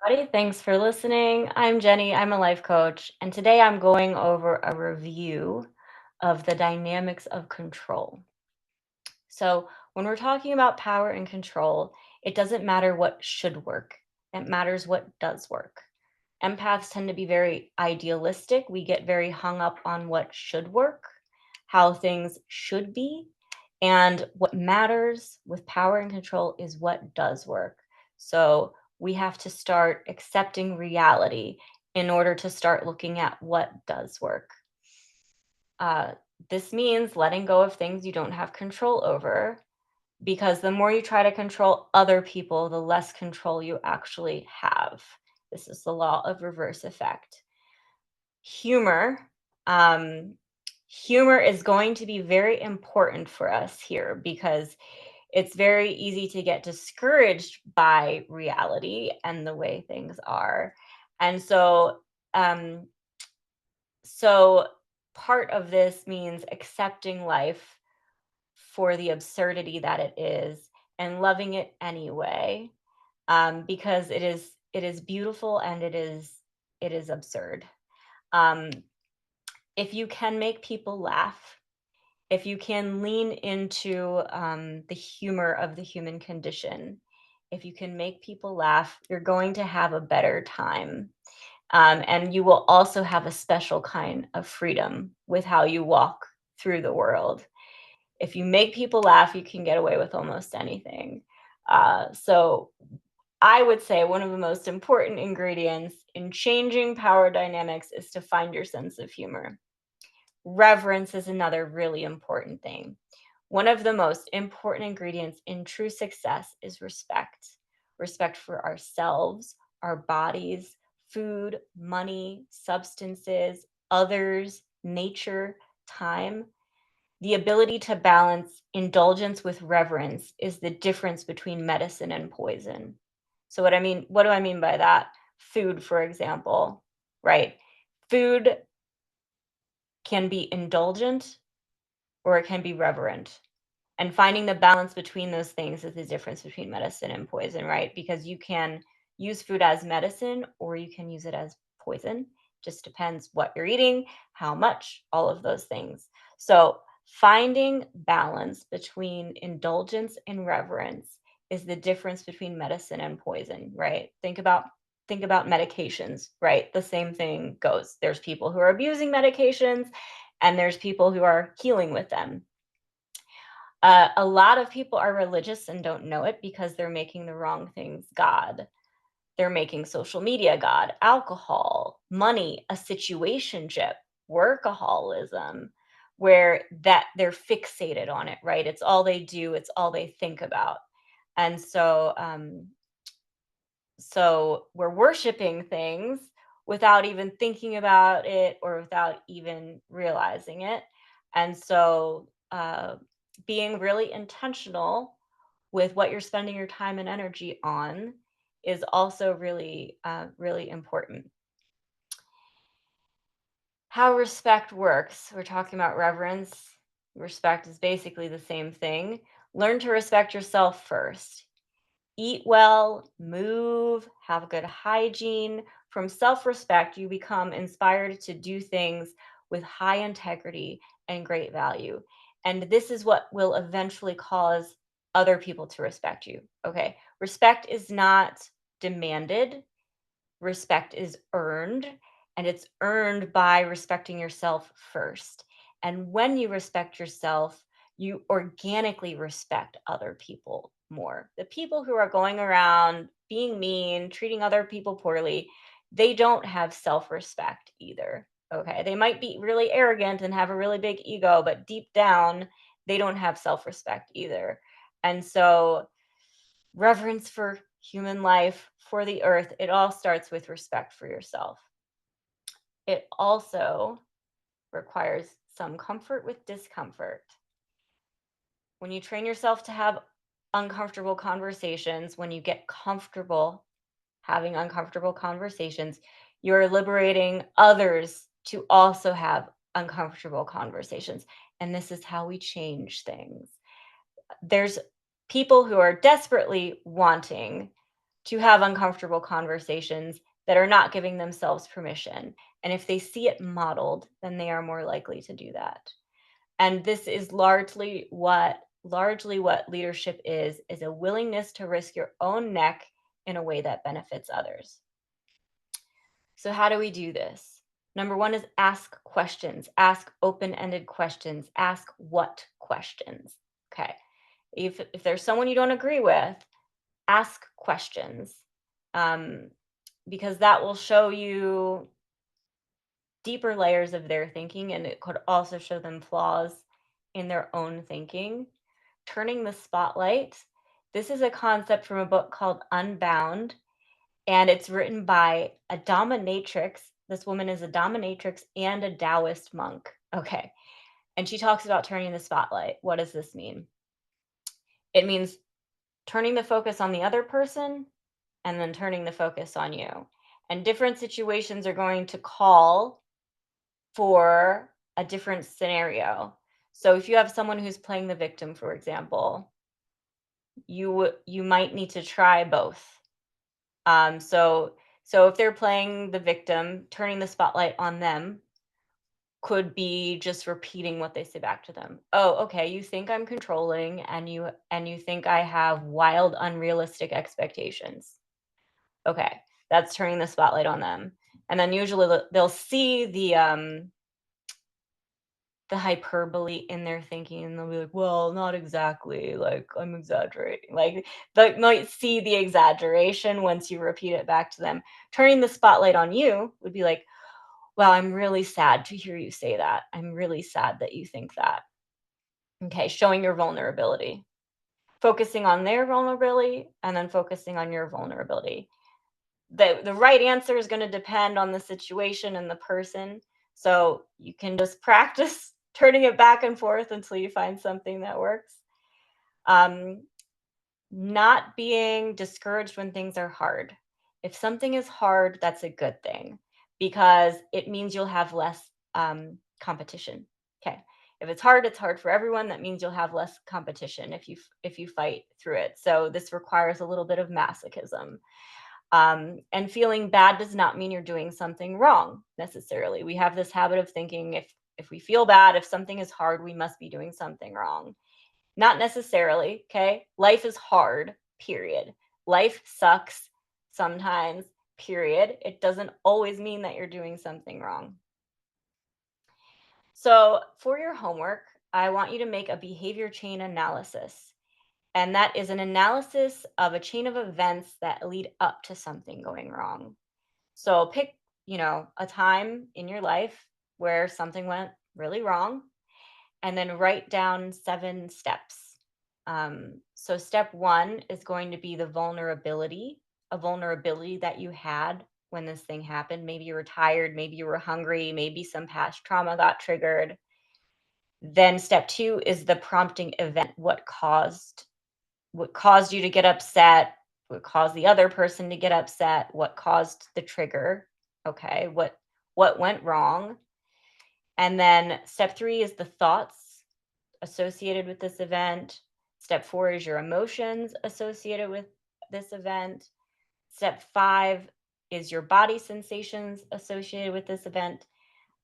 everybody. Thanks for listening. I'm Jenny. I'm a life coach, and today I'm going over a review of the dynamics of control. So, when we're talking about power and control, it doesn't matter what should work, it matters what does work. Empaths tend to be very idealistic. We get very hung up on what should work, how things should be. And what matters with power and control is what does work. So we have to start accepting reality in order to start looking at what does work. Uh, this means letting go of things you don't have control over, because the more you try to control other people, the less control you actually have. This is the law of reverse effect. Humor. Um, Humor is going to be very important for us here because it's very easy to get discouraged by reality and the way things are. And um, so part of this means accepting life for the absurdity that it is and loving it anyway, because it is beautiful and it is absurd. Um, if you can make people laugh, if you can lean into the humor of the human condition, if you can make people laugh, you're going to have a better time. And you will also have a special kind of freedom with how you walk through the world. If you make people laugh, you can get away with almost anything. So I would say one of the most important ingredients in changing power dynamics is to find your sense of humor. Reverence is another really important thing. One of the most important ingredients in true success is respect. Respect for ourselves, our bodies, food, money, substances, others, nature, time. The ability to balance indulgence with reverence is the difference between medicine and poison. So what do I mean by that? Food, for example, right? Food can be indulgent or it can be reverent. And finding the balance between those things is the difference between medicine and poison, right? Because you can use food as medicine or you can use it as poison. Just depends what you're eating, how much, all of those things. So, finding balance between indulgence and reverence is the difference between medicine and poison, right? Think about medications, right? The same thing goes. There's people who are abusing medications and there's people who are healing with them. A lot of people are religious and don't know it because they're making the wrong things God. They're making social media God, alcohol, money, a situationship, workaholism, where that they're fixated on it, right? It's all they do, it's all they think about. And so we're worshiping things without even thinking about it or without even realizing it. And so being really intentional with what you're spending your time and energy on is also really, really important. How respect works. We're talking about reverence. Respect is basically the same thing. Learn to respect yourself first. Eat well, move, have good hygiene. From self respect, you become inspired to do things with high integrity and great value. And this is what will eventually cause other people to respect you. Okay. Respect is not demanded, respect is earned, and it's earned by respecting yourself first. And when you respect yourself, you organically respect other people more. The people who are going around being mean, treating other people poorly, they don't have self respect either. Okay. They might be really arrogant and have a really big ego, but deep down, they don't have self respect either. And so, reverence for human life, for the earth, it all starts with respect for yourself. It also requires some comfort with discomfort. When you train yourself to have uncomfortable conversations, when you get comfortable having uncomfortable conversations, you're liberating others to also have uncomfortable conversations. And this is how we change things. There's people who are desperately wanting to have uncomfortable conversations that are not giving themselves permission. And if they see it modeled, then they are more likely to do that. And this is largely what leadership is a willingness to risk your own neck in a way that benefits others. So how do we do this? Number one is ask questions, ask open-ended questions, ask what questions. Okay. If there's someone you don't agree with, ask questions, um, because that will show you deeper layers of their thinking, and it could also show them flaws in their own thinking. Turning the spotlight. This is a concept from a book called Unbound, and it's written by a dominatrix. This woman is a dominatrix and a Taoist monk. Okay. And she talks about turning the spotlight. What does this mean? It means turning the focus on the other person and then turning the focus on you. And different situations are going to call for a different scenario. So if you have someone who's playing the victim, for example, you might need to try both. So if they're playing the victim, turning the spotlight on them could be just repeating what they say back to them. Oh, okay, you think I'm controlling, and you think I have wild, unrealistic expectations. Okay, that's turning the spotlight on them. And then usually they'll see the hyperbole in their thinking, and they'll be like, "Well, not exactly, like, I'm exaggerating." Like, they might see the exaggeration once you repeat it back to them. Turning the spotlight on you would be like, "Well, I'm really sad to hear you say that. I'm really sad that you think that." Okay, showing your vulnerability. Focusing on their vulnerability and then focusing on your vulnerability. The right answer is gonna depend on the situation and the person, so you can just practice turning it back and forth until you find something that works. Um, Not being discouraged when things are hard. If something is hard, that's a good thing because it means you'll have less, competition. Okay. If it's hard for everyone, that means you'll have less competition if you fight through it, so this requires a little bit of masochism. And feeling bad does not mean you're doing something wrong necessarily. We have this habit of thinking if we feel bad, if something is hard, we must be doing something wrong. Not necessarily. Okay. Life is hard, period. Life sucks sometimes, period. It doesn't always mean that you're doing something wrong. So, for your homework, I want you to make a behavior chain analysis. And that is an analysis of a chain of events that lead up to something going wrong. So pick, a time in your life where something went really wrong and then write down 7 steps. So step 1 is going to be a vulnerability that you had when this thing happened. Maybe you were tired, maybe you were hungry, maybe some past trauma got triggered. Then step 2 is the prompting event. What caused you to get upset, what caused the other person to get upset, what caused the trigger, okay? What went wrong? And then step 3 is the thoughts associated with this event. Step 4 is your emotions associated with this event. Step 5 is your body sensations associated with this event.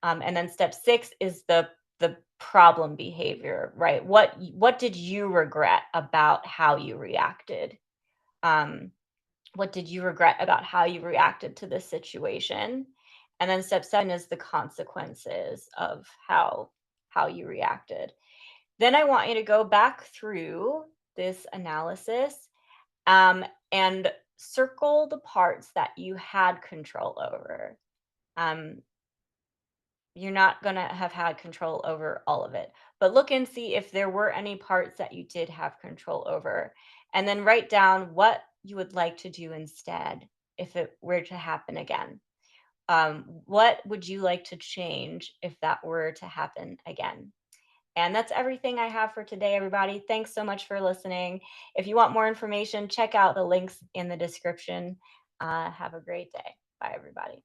And then step 6 is the problem behavior, right? What did you regret about how you reacted? Um, what did you regret about how you reacted to this situation? And then step 7 is the consequences of how you reacted. Then I want you to go back through this analysis, and circle the parts that you had control over. Um, you're not going to have had control over all of it, but look and see if there were any parts that you did have control over. And then write down what you would like to do instead if it were to happen again. What would you like to change if that were to happen again? And that's everything I have for today, everybody. Thanks so much for listening. If you want more information, check out the links in the description. Have a great day. Bye, everybody.